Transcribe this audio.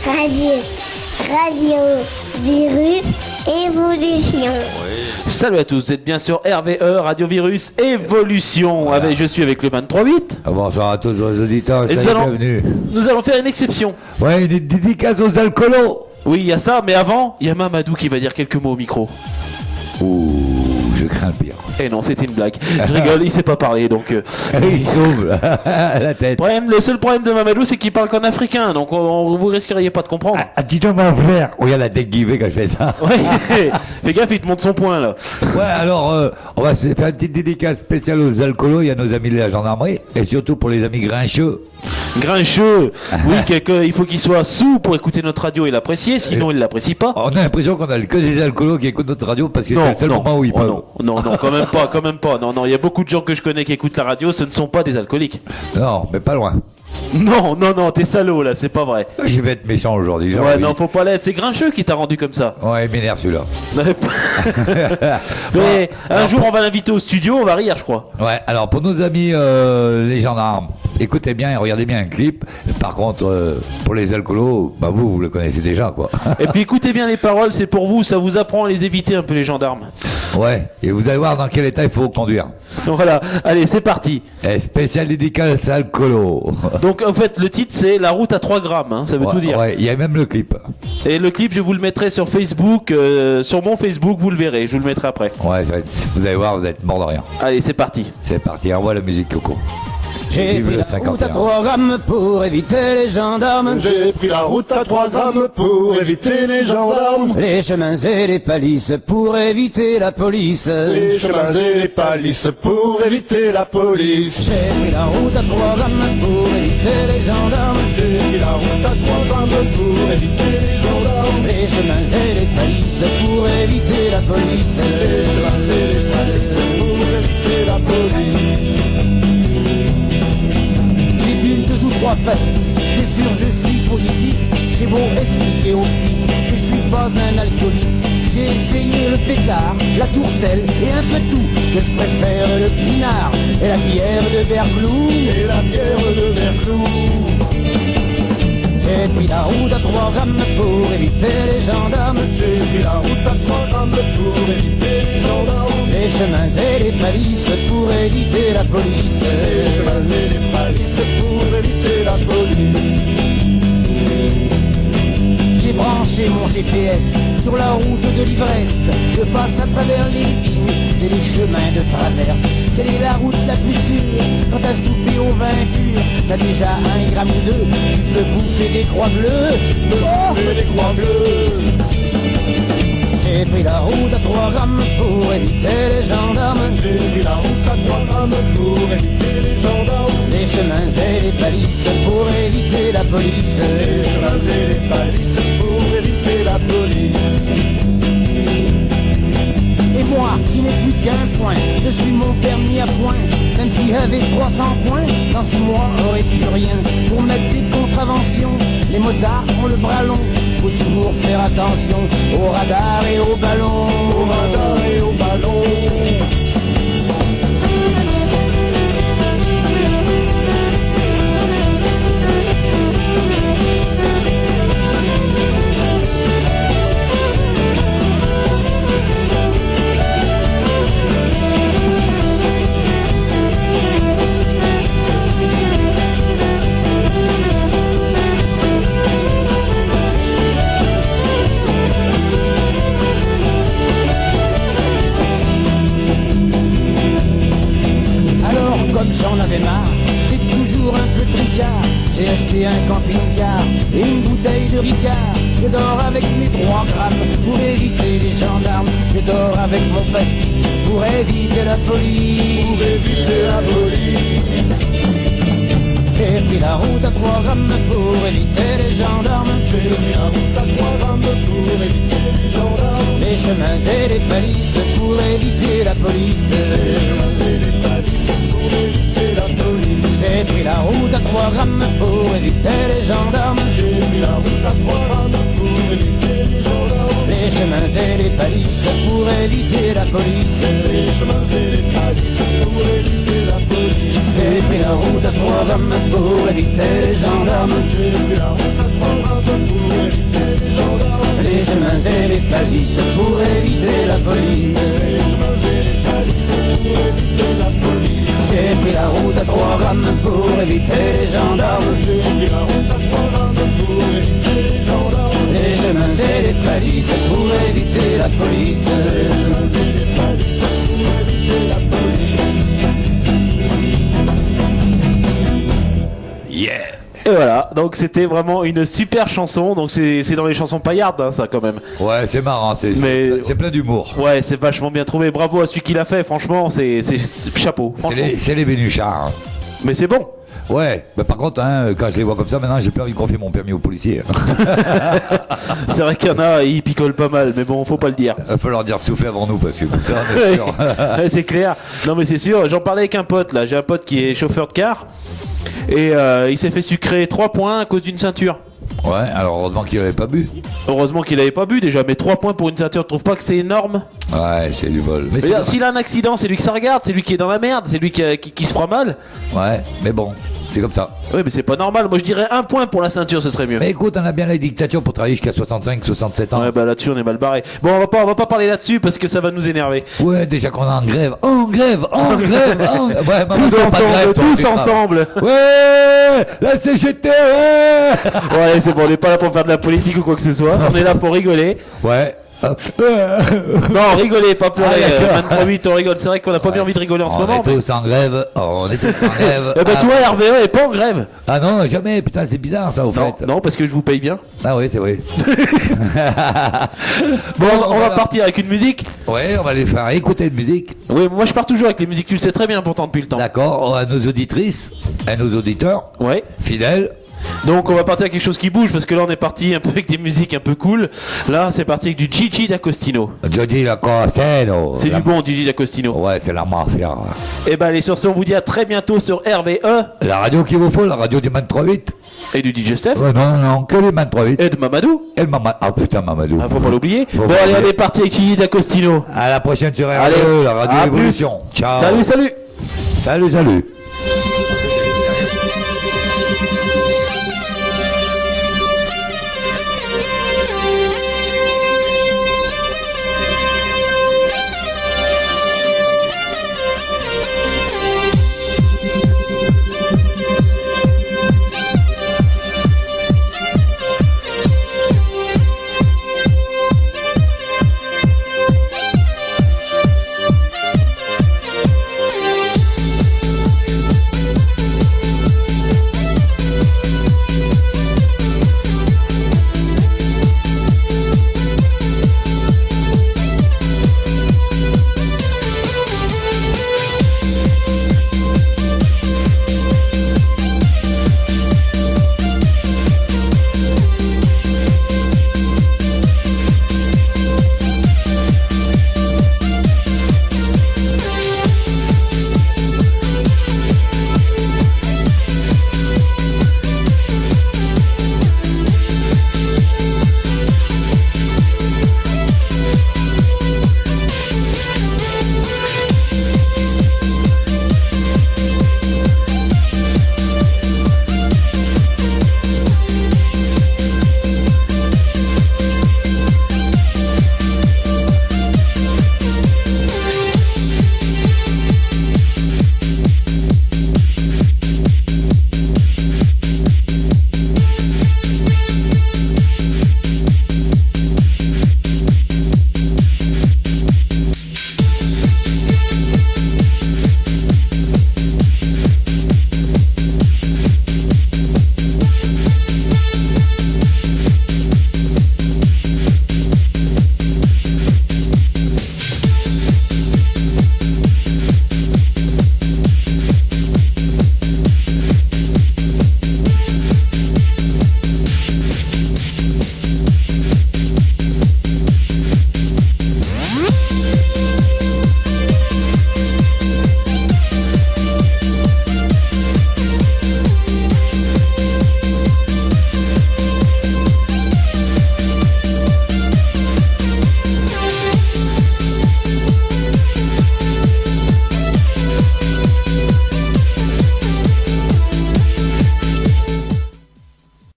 Radio, Radio Virus Évolution. Salut à tous, vous êtes bien sur RVE, Radio Virus Évolution. Voilà. Je suis avec le 23-8. Bonsoir à tous les auditeurs, Et bienvenue. nous allons faire une exception. Ouais, une dédicace aux alcoolos. Oui, il y a ça, mais avant, il y a Mamadou qui va dire quelques mots au micro. Ouh, je crains le pire. Eh non, c'était une blague. Je rigole, il sait pas parler, donc... Il sauve la tête. Le seul problème de Mamadou, c'est qu'il parle qu'en africain, donc vous risqueriez pas de comprendre. Ah, dis-donc mon frère. Regarde la tête qu'il fait quand je fais ça. Ouais, fais gaffe, il te monte son poing, là. Ouais, alors, on va se faire une petite dédicace spéciale aux alcoolos. Il y a nos amis de la gendarmerie. Et surtout pour les amis grincheux. Grincheux. Oui, il faut qu'il soit sous pour écouter notre radio et l'apprécier, sinon il l'apprécie pas. On a l'impression qu'on a que des alcoolos qui écoutent notre radio parce que c'est le seul moment où ils peuvent. Non, quand même pas. Non, il y a beaucoup de gens que je connais qui écoutent la radio, ce ne sont pas des alcooliques. Non, mais pas loin. Non, t'es salaud là, c'est pas vrai. Je vais être méchant aujourd'hui. Genre, Ouais, oui. non, faut pas l'être, c'est Grincheux qui t'a rendu comme ça. Ouais, il m'énerve celui-là. Mais un jour on va l'inviter au studio, on va rire, je crois. Ouais, alors pour nos amis les gendarmes, écoutez bien et regardez bien un clip. Par contre, pour les alcoolos, bah vous le connaissez déjà, quoi. Et puis écoutez bien les paroles, c'est pour vous, ça vous apprend à les éviter un peu les gendarmes. Ouais, et vous allez voir dans quel état il faut conduire. Voilà, allez, c'est parti. Et spécial dédicace alcoolo. Donc en fait, le titre c'est La route à 3 grammes, hein, ça veut tout dire. Ouais, il y a même le clip. Et le clip, je vous le mettrai sur Facebook, sur mon Facebook, vous le verrez, je vous le mettrai après. Ouais, vous allez voir, vous êtes mort de rien. Allez, c'est parti. C'est parti, envoie la musique Coco. J'ai Vive pris le la route à 51. 3 grammes pour éviter les gendarmes. J'ai pris la route à 3 grammes pour éviter les gendarmes. Les chemins et les palisses pour éviter la police. Les chemins et les palisses pour éviter la police. J'ai pris la route à 3 grammes pour éviter les gendarmes. J'ai pris la route à 3 grammes pour éviter les gendarmes. Les chemins et les palisses pour éviter la police. Les chemins et les palisses pour éviter la police. J'ai bu 2 ou 3 pastis, c'est sûr je suis positif. J'ai beau expliquer aux flics que je suis pas un alcoolique. J'ai essayé le pétard, la tourtelle et un peu tout, que je préfère le pinard et la bière de Verclou. Et la bière de Verclou. J'ai pris la route à 3 grammes pour éviter les gendarmes. J'ai pris la route à 3 grammes pour éviter les gendarmes. Les chemins et les palisses pour éviter la police. Les chemins et les palisses pour éviter la police. J'ai branché mon GPS sur la route de l'ivresse. Je passe à travers les vignes et les chemins de traverse. Quelle est la route la plus sûre? Quand t'as soupé au vin pur, t'as déjà 1 gramme ou 2. Tu peux bouffer des croix bleues. Et les croix bleues. J'ai pris la route à 3 grammes pour éviter les gendarmes. J'ai pris la route à 3 grammes pour éviter les gendarmes. Les chemins et les palisses pour éviter la police. Les chemins et les palisses pour éviter la police. Et moi, qui n'ai plus qu'un point, je suis mon permis à point. Même s'il y avait 300 points, dans 6 mois, j'aurais plus rien. Pour mettre des contraventions, les motards ont le bras long. Faut toujours faire attention au radar et au ballon. Au radar et au ballon. Alors, comme j'en avais marre, d'être toujours un peu tricard, j'ai acheté un camping-car et une bouteille de Ricard. Je dors avec mes 3 grammes pour éviter les gendarmes. Je dors avec mon pastis pour éviter la police. Pour éviter la police. J'ai pris la route à 3 grammes pour éviter les gendarmes. J'ai pris la route à 3 grammes pour éviter les gendarmes. Les chemins et les palisses pour éviter la police. Les chemins et les palisses pour éviter la police. J'ai pris la route à 3 grammes pour éviter les gendarmes. J'ai pris la route à 3 grammes pour éviter les gendarmes. Les chemins et les palisses pour éviter la police. Les chemins et les palisses pour éviter la police. J'ai pris la route à 3 grammes pour éviter les gendarmes. J'ai pris la route à 3 grammes pour balises pour éviter la police. Je faisais les balises pour éviter la police. J'ai pris la route à 3 grammes pour éviter les gendarmes. J'ai pris la route à 3 grammes pour éviter les gendarmes. Les chemins et les balises pour éviter la police. Je faisais les balises pour éviter la police. Yeah. Et voilà, donc c'était vraiment une super chanson. Donc c'est dans les chansons paillardes, hein, ça quand même. Ouais, c'est marrant, c'est plein d'humour. Ouais, c'est vachement bien trouvé. Bravo à celui qui l'a fait. Franchement, c'est chapeau. franchement. C'est les Bénuchards. Mais c'est bon. Ouais, mais par contre, hein, quand je les vois comme ça, maintenant, j'ai plus envie de confier mon permis aux policiers. C'est vrai qu'il y en a, ils picolent pas mal, mais bon, faut pas le dire. Il faut leur dire de souffler avant nous, parce que comme ça, on est sûr. Ouais, c'est clair. Non, mais c'est sûr. J'en parlais avec un pote là. J'ai un pote qui est chauffeur de car et il s'est fait sucrer 3 points à cause d'une ceinture. Ouais, alors heureusement qu'il avait pas bu. Heureusement qu'il avait pas bu déjà, mais 3 points pour une ceinture, tu trouves pas que c'est énorme? Ouais, c'est du vol. Mais Mais là, s'il a un accident, c'est lui que ça regarde, c'est lui qui est dans la merde, c'est lui qui se fera mal. Ouais, mais bon, c'est comme ça. Oui, mais c'est pas normal. Moi, je dirais 1 point pour la ceinture, ce serait mieux. Mais écoute, on a bien la dictature pour travailler jusqu'à 65, 67 ans. Ouais, bah là-dessus, on est mal barré. Bon, on va pas parler là-dessus parce que ça va nous énerver. Ouais, déjà qu'on est en grève. En grève. Ouais, maman, Tous c'est pas de grève, ensemble, toi, tous putain. ensemble. Ouais, la CGT, ouais. Ouais, c'est bon, on est pas là pour faire de la politique ou quoi que ce soit. On est là pour rigoler. Ouais. Non, rigoler, pas pleurer. Ah, d'accord. 23-8, on rigole. C'est vrai qu'on a pas bien envie de rigoler en ce moment. On est tous en grève. On est tous en grève. Eh ben, tu vois, RVE est pas en grève. Ah non, jamais. Putain, c'est bizarre ça, au Non, fait. non, parce que je vous paye bien. Ah oui, c'est vrai. Bon, on va voilà. partir avec une musique. Ouais, on va les faire écouter de musique. Oui, moi je pars toujours avec les musiques, tu le sais très bien pourtant depuis le temps. D'accord, à nos auditrices, à nos auditeurs, Ouais. fidèles. Donc on va partir avec quelque chose qui bouge parce que là on est parti un peu avec des musiques un peu cool. Là c'est parti avec du Gigi D'Agostino. Jody Lacostino. C'est du bon Gigi D'Agostino. Ouais, c'est la mafia. Et ben allez sur ce, on vous dit à très bientôt sur RVE La radio qu'il vous faut, la radio du 23-8. et du DJ Steph Ouais, non, que les 23-8. et de Mamadou. Et le maman. Ah putain, Mamadou. Ah, faut pas l'oublier. Faut Bon pas allez, on oublier. est parti avec Gigi D'Agostino. À la prochaine sur Allez, RVE, la radio à Évolution. plus. Ciao. Salut, salut. Salut.